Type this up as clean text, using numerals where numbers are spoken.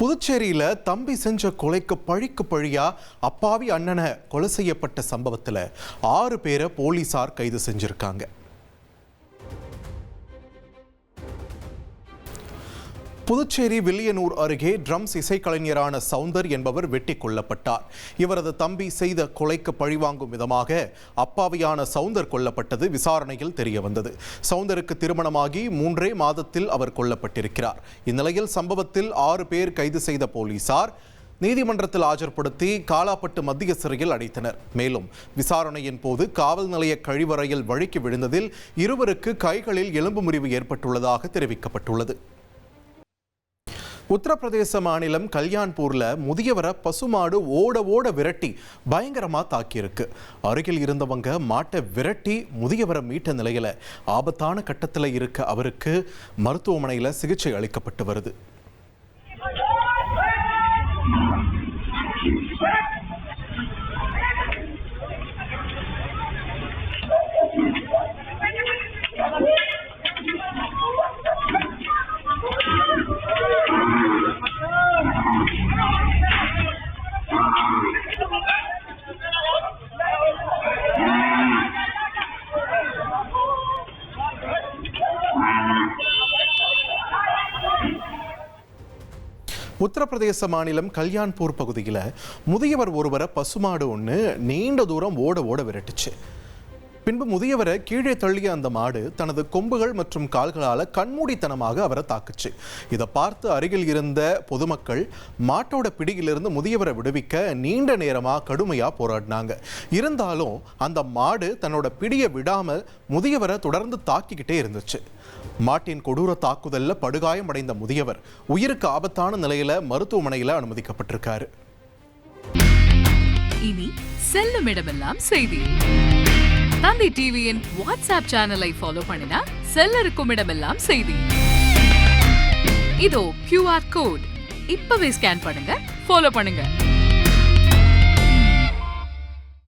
புதுச்சேரியில தம்பி செஞ்ச கொலைக்கு பழிக்கு பழியா அப்பாவி அண்ணனை கொலை செய்யப்பட்ட சம்பவத்தில் 6 பேரை போலீசார் கைது செஞ்சிருக்காங்க. புதுச்சேரி வில்லியனூர் அருகே ட்ரம்ஸ் இசைக்கலைஞரான சவுந்தர் என்பவர் வெட்டி கொல்லப்பட்டார். இவரது தம்பி செய்த கொலைக்கு பழிவாங்கும் விதமாக அப்பாவியான சவுந்தர் கொல்லப்பட்டது விசாரணையில் தெரிய வந்தது. சவுந்தருக்கு திருமணமாகி 3 மாதத்தில் அவர் கொல்லப்பட்டிருக்கிறார். இந்நிலையில் சம்பவத்தில் 6 பேர் கைது செய்த போலீசார் நீதிமன்றத்தில் ஆஜர்படுத்தி காலாப்பட்டு மத்திய சிறையில் அடைத்தனர். மேலும் விசாரணையின் போது காவல் நிலைய கழிவறையில் வழுக்கி விழுந்ததில் 2 கைகளில் எலும்பு முறிவு ஏற்பட்டுள்ளதாக தெரிவிக்கப்பட்டுள்ளது. உத்தரப்பிரதேச மாநிலம் கல்யாண்பூர்ல முதியவரை பசுமாடு ஓட விரட்டி பயங்கரமா தாக்கியிருக்கு. அருகில் இருந்தவங்க மாட்டை விரட்டி முதியவரை மீட்ட நிலையில ஆபத்தான கட்டத்தில் இருக்க அவருக்கு மருத்துவமனையில் சிகிச்சை அளிக்கப்பட்டு வருது. உத்தரப்பிரதேச மாநிலம் கல்யாண்பூர் பகுதியில் முதியவர் ஒருவரை பசுமாடு ஒன்று நீண்ட தூரம் ஓட விரட்டுச்சு. பின்பு முதியவரை கீழே தள்ளிய அந்த மாடு தனது கொம்புகள் மற்றும் கால்களால் கண்மூடித்தனமாக அவரை தாக்குச்சு. இதை பார்த்து அருகில் இருந்த பொதுமக்கள் மாட்டோட பிடியிலிருந்து முதியவரை விடுவிக்க நீண்ட நேரமாக கடுமையாக போராடினாங்க. இருந்தாலும் அந்த மாடு தன்னோட பிடியை விடாமல் முதியவரை தொடர்ந்து தாக்கிக்கிட்டே இருந்துச்சு. மாட்டின் கொடூர தாக்குதலில் படுகாயம் அடைந்த முதியவர் உயிருக்கு ஆபத்தான நிலையில மருத்துவமனையில் அனுமதிக்கப்பட்டிருக்காரு. இனி செல்லும் இடமெல்லாம் செய்தி. தந்தி டிவியின் வாட்ஸ்அப் சேனலை ஃபாலோ பண்ணினா செல்ல இருக்கும் இடமெல்லாம் செய்தி. இதோ QR கோட் இப்பவே ஸ்கேன் பண்ணுங்க, ஃபாலோ பண்ணுங்க.